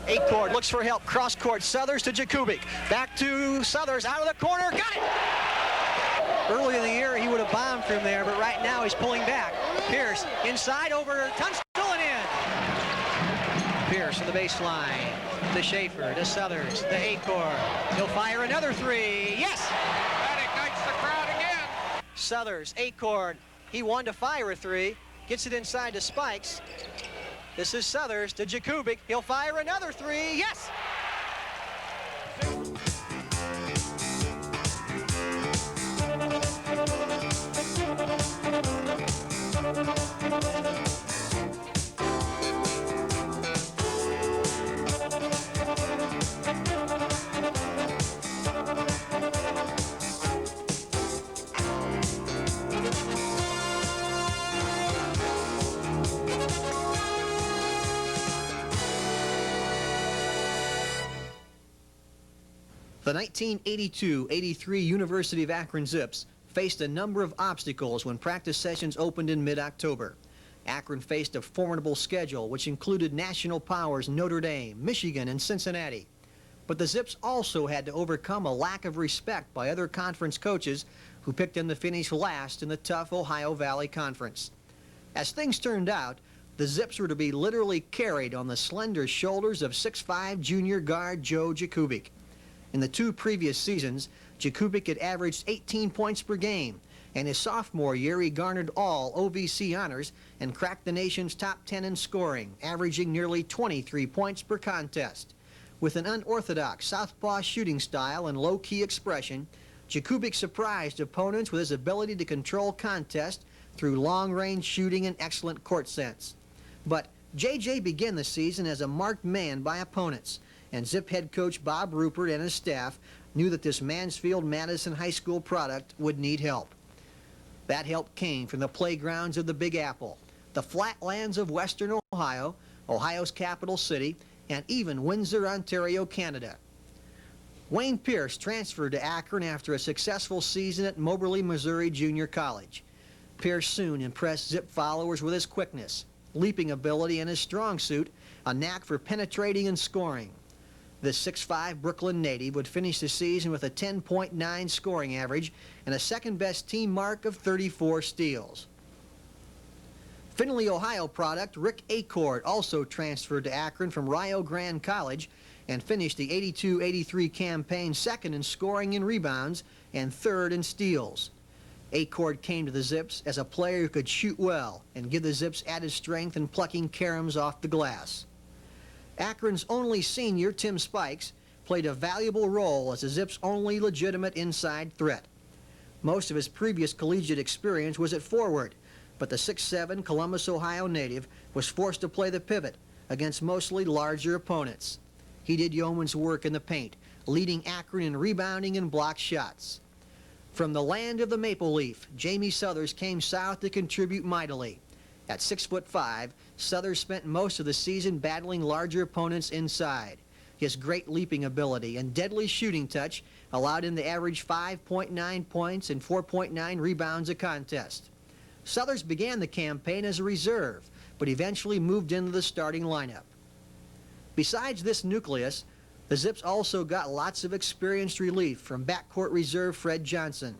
Akron looks for help. Cross court. Southers to Jakubik. Back to Southers. Out of the corner. Got it! Early in the year, he would have bombed from there, but right now he's pulling back. Pierce inside over Tunstall and in. Pierce from the baseline. To Schaefer. To Southers. To Akron. He'll fire another three. Yes! That ignites the crowd again. Southers. Akron. He wanted to fire a three. Gets it inside to Spikes. This is Southers to Jakubik. He'll fire another three. Yes! The 1982-83 University of Akron Zips faced a number of obstacles when practice sessions opened in mid-October. Akron faced a formidable schedule which included national powers Notre Dame, Michigan, and Cincinnati. But the Zips also had to overcome a lack of respect by other conference coaches who picked them to finish last in the tough Ohio Valley Conference. As things turned out, the Zips were to be literally carried on the slender shoulders of 6'5" junior guard Joe Jakubik. In the two previous seasons, Jakubik had averaged 18 points per game, and his sophomore year he garnered all OVC honors and cracked the nation's top 10 in scoring, averaging nearly 23 points per contest. With an unorthodox southpaw shooting style and low-key expression, Jakubik surprised opponents with his ability to control contest through long-range shooting and excellent court sense. But JJ began the season as a marked man by opponents, and Zip head coach Bob Rupert and his staff knew that this Mansfield-Madison High School product would need help. That help came from the playgrounds of the Big Apple, the flatlands of Western Ohio, Ohio's capital city, and even Windsor, Ontario, Canada. Wayne Pierce transferred to Akron after a successful season at Moberly, Missouri Junior College. Pierce soon impressed Zip followers with his quickness, leaping ability, and his strong suit, a knack for penetrating and scoring. This 6'5" Brooklyn native would finish the season with a 10.9 scoring average and a second-best team mark of 34 steals. Findlay, Ohio product Rick Akron also transferred to Akron from Rio Grande College and finished the 82-83 campaign second in scoring and rebounds and third in steals. Akron came to the Zips as a player who could shoot well and give the Zips added strength in plucking caroms off the glass. Akron's only senior, Tim Spikes, played a valuable role as the Zips' only legitimate inside threat. Most of his previous collegiate experience was at forward, but the 6'7" Columbus, Ohio native was forced to play the pivot against mostly larger opponents. He did yeoman's work in the paint, leading Akron in rebounding and block shots. From the land of the maple leaf, Jamie Southers came south to contribute mightily. At 6'5", Southers spent most of the season battling larger opponents inside. His great leaping ability and deadly shooting touch allowed him to average 5.9 points and 4.9 rebounds a contest. Southers began the campaign as a reserve, but eventually moved into the starting lineup. Besides this nucleus, the Zips also got lots of experienced relief from backcourt reserve Fred Johnson.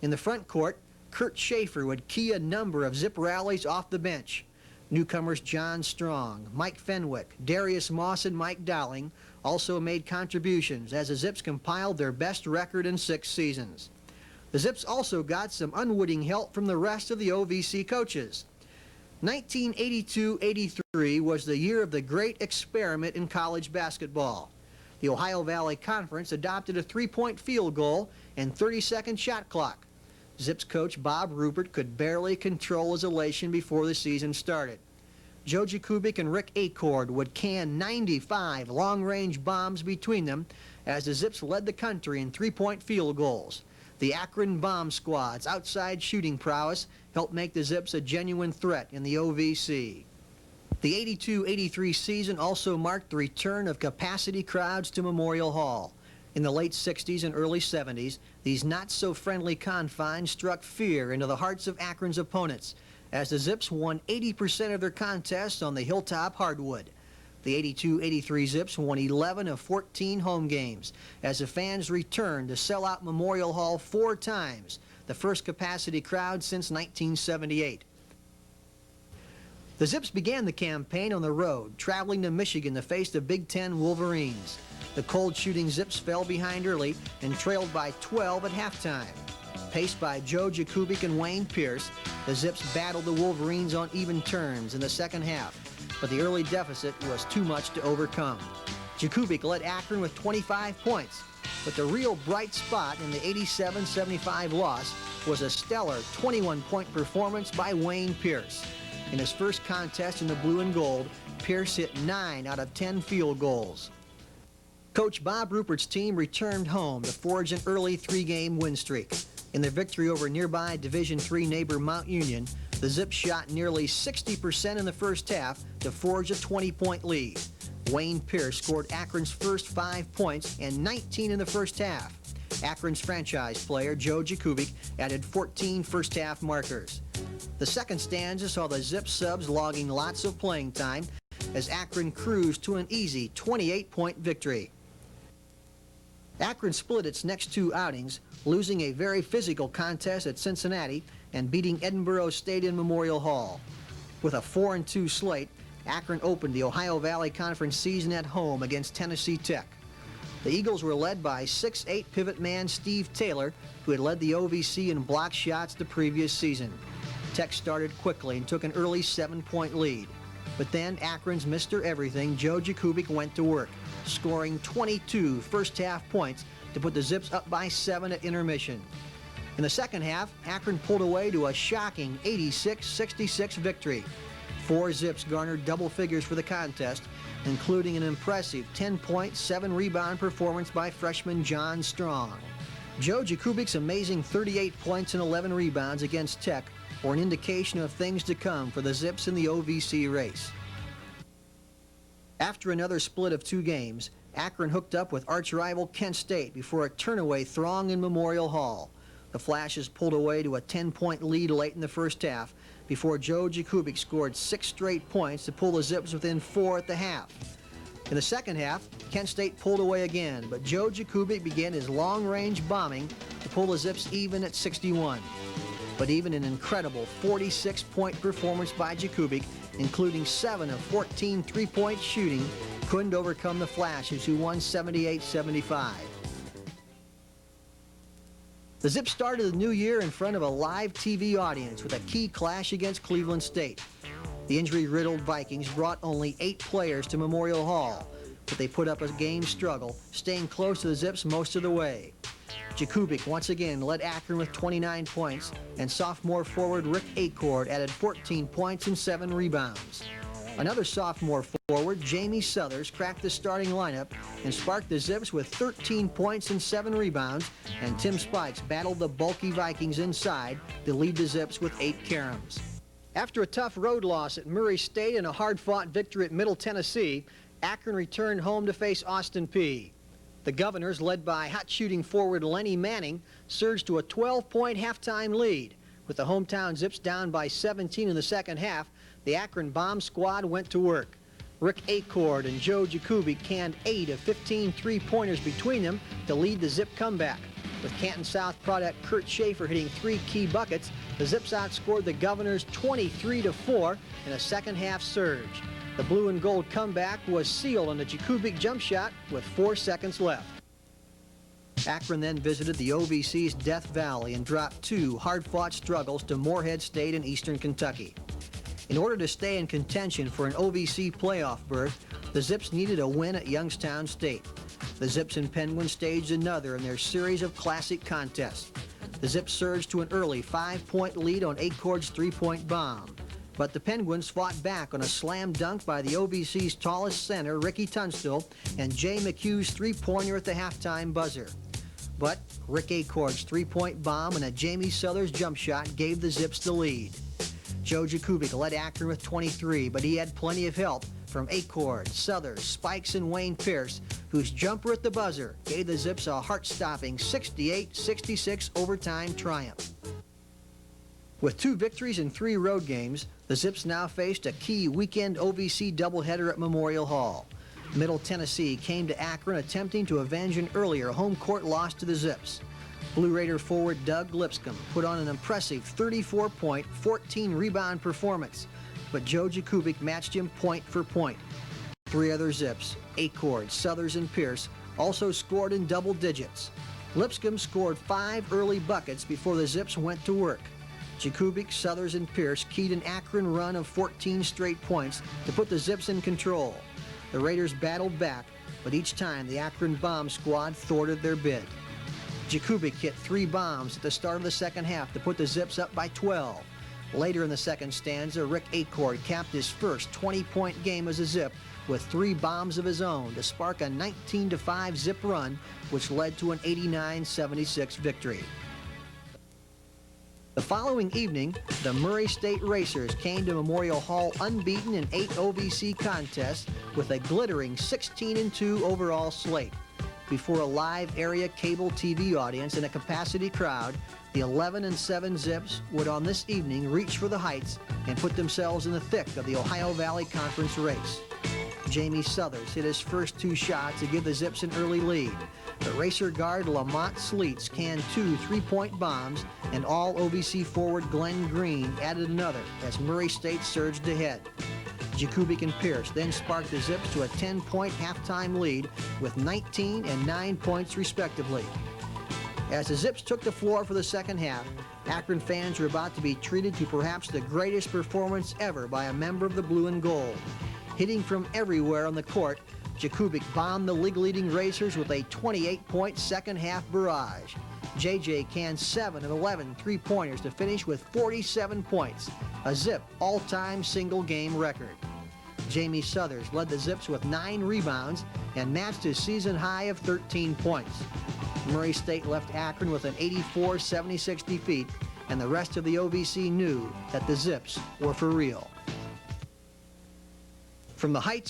In the front court, Kurt Schaefer would key a number of Zip rallies off the bench. Newcomers John Strong, Mike Fenwick, Darius Moss, and Mike Dowling also made contributions as the Zips compiled their best record in 6 seasons. The Zips also got some unwitting help from the rest of the OVC coaches. 1982-83 was the year of the great experiment in college basketball. The Ohio Valley Conference adopted a 3-point field goal and 30-second shot clock. Zips coach Bob Rupert could barely control his elation before the season started. Joe Jakubik and Rick Akron would can 95 long-range bombs between them as the Zips led the country in 3-point field goals. The Akron Bomb Squad's outside shooting prowess helped make the Zips a genuine threat in the OVC. The 82-83 season also marked the return of capacity crowds to Memorial Hall. In the late 60s and early 70s, these not-so-friendly confines struck fear into the hearts of Akron's opponents as the Zips won 80% of their contests on the hilltop hardwood. The 82-83 Zips won 11 of 14 home games as the fans returned to sell out Memorial Hall 4 times, the first capacity crowd since 1978. The Zips began the campaign on the road, traveling to Michigan to face the Big Ten Wolverines. The cold shooting Zips fell behind early and trailed by 12 at halftime. Paced by Joe Jakubik and Wayne Pierce, the Zips battled the Wolverines on even terms in the second half, but the early deficit was too much to overcome. Jakubik led Akron with 25 points, but the real bright spot in the 87-75 loss was a stellar 21-point performance by Wayne Pierce. In his first contest in the blue and gold, Pierce hit 9 out of 10 field goals. Coach Bob Rupert's team returned home to forge an early 3-game win streak. In their victory over nearby Division III neighbor Mount Union, the Zips shot nearly 60% in the first half to forge a 20-point lead. Wayne Pierce scored Akron's first 5 points and 19 in the first half. Akron's franchise player, Joe Jakubik, added 14 first-half markers. The second stanza saw the Zips subs logging lots of playing time as Akron cruised to an easy 28-point victory. Akron split its next 2 outings, losing a very physical contest at Cincinnati and beating Edinburgh State in Memorial Hall. With a 4-2 slate, Akron opened the Ohio Valley Conference season at home against Tennessee Tech. The Eagles were led by 6'8" pivot man Steve Taylor, who had led the OVC in block shots the previous season. Tech started quickly and took an early 7-point lead. But then Akron's Mr. Everything, Joe Jakubik, went to work, scoring 22 first-half points to put the Zips up by 7 at intermission. In the second half, Akron pulled away to a shocking 86-66 victory. 4 Zips garnered double figures for the contest, including an impressive 10-point, 7-rebound performance by freshman John Strong. Joe Jakubik's amazing 38 points and 11 rebounds against Tech were an indication of things to come for the Zips in the OVC race. After another split of 2 games, Akron hooked up with arch-rival Kent State before a turnaway throng in Memorial Hall. The Flashes pulled away to a 10-point lead late in the first half before Joe Jakubik scored 6 straight points to pull the Zips within 4 at the half. In the second half, Kent State pulled away again, but Joe Jakubik began his long-range bombing to pull the Zips even at 61. But even an incredible 46-point performance by Jakubik, including 7 of 14 3-point shooting, couldn't overcome the Flashes, who won 78-75. The Zips started the new year in front of a live TV audience with a key clash against Cleveland State. The injury-riddled Vikings brought only 8 players to Memorial Hall, but they put up a game struggle, staying close to the Zips most of the way. Jakubik once again led Akron with 29 points, and sophomore forward Rick Acord added 14 points and 7 rebounds. Another sophomore forward, Jamie Southers, cracked the starting lineup and sparked the Zips with 13 points and 7 rebounds, and Tim Spikes battled the bulky Vikings inside to lead the Zips with 8 caroms. After a tough road loss at Murray State and a hard-fought victory at Middle Tennessee, Akron returned home to face Austin Peay. The Governors, led by hot-shooting forward Lenny Manning, surged to a 12-point halftime lead. With the hometown Zips down by 17 in the second half, the Akron Bomb Squad went to work. Rick Acord and Joe Jakubik canned 8 of 15 three-pointers between them to lead the Zip comeback. With Canton South product Kurt Schaefer hitting 3 key buckets, the Zips outscored the Governors 23-4 in a second-half surge. The blue and gold comeback was sealed on the Jakubik jump shot with 4 seconds left. Akron then visited the OVC's Death Valley and dropped 2 hard-fought struggles to Morehead State and Eastern Kentucky. In order to stay in contention for an OVC playoff berth, the Zips needed a win at Youngstown State. The Zips and Penguins staged another in their series of classic contests. The Zips surged to an early 5-point lead on Acord's 3-point bomb. But the Penguins fought back on a slam dunk by the OVC's tallest center, Ricky Tunstall, and Jay McHugh's 3-pointer at the halftime buzzer. But Rick Acord's 3-point bomb and a Jamie Southers jump shot gave the Zips the lead. Joe Jakubik led Akron with 23, but he had plenty of help from Acord, Southers, Spikes, and Wayne Pierce, whose jumper at the buzzer gave the Zips a heart-stopping 68-66 overtime triumph. With 2 victories and 3 road games, the Zips now faced a key weekend OVC doubleheader at Memorial Hall. Middle Tennessee came to Akron attempting to avenge an earlier home court loss to the Zips. Blue Raider forward Doug Lipscomb put on an impressive 34-point, 14-rebound performance, but Joe Jakubik matched him point for point. 3 other Zips, Akron, Southers, and Pierce, also scored in double digits. Lipscomb scored 5 early buckets before the Zips went to work. Jakubik, Southers, and Pierce keyed an Akron run of 14 straight points to put the Zips in control. The Raiders battled back, but each time the Akron bomb squad thwarted their bid. Jakubik hit 3 bombs at the start of the second half to put the Zips up by 12. Later in the second stanza, Rick Akron capped his first 20-point game as a Zip with 3 bombs of his own to spark a 19-5 Zip run, which led to an 89-76 victory. The following evening, the Murray State Racers came to Memorial Hall unbeaten in 8 OVC contests with a glittering 16-2 overall slate. Before a live area cable TV audience and a capacity crowd, the 11-7 Zips would on this evening reach for the heights and put themselves in the thick of the Ohio Valley Conference race. Jamie Southers hit his first 2 shots to give the Zips an early lead. But Racer guard Lamont Sleets canned 2 3-point bombs, and all OVC forward Glenn Green added another as Murray State surged ahead. Jakubik and Pierce then sparked the Zips to a 10-point halftime lead with 19 and 9 points respectively. As the Zips took the floor for the second half, Akron fans were about to be treated to perhaps the greatest performance ever by a member of the Blue and Gold. Hitting from everywhere on the court, Jakubik bombed the league-leading Racers with a 28-point second-half barrage. JJ canned 7 of 11 three-pointers to finish with 47 points, a Zip all-time single-game record. Jamie Southers led the Zips with 9 rebounds and matched his season high of 13 points. Murray State left Akron with an 84-76 defeat, and the rest of the OVC knew that the Zips were for real. From the heights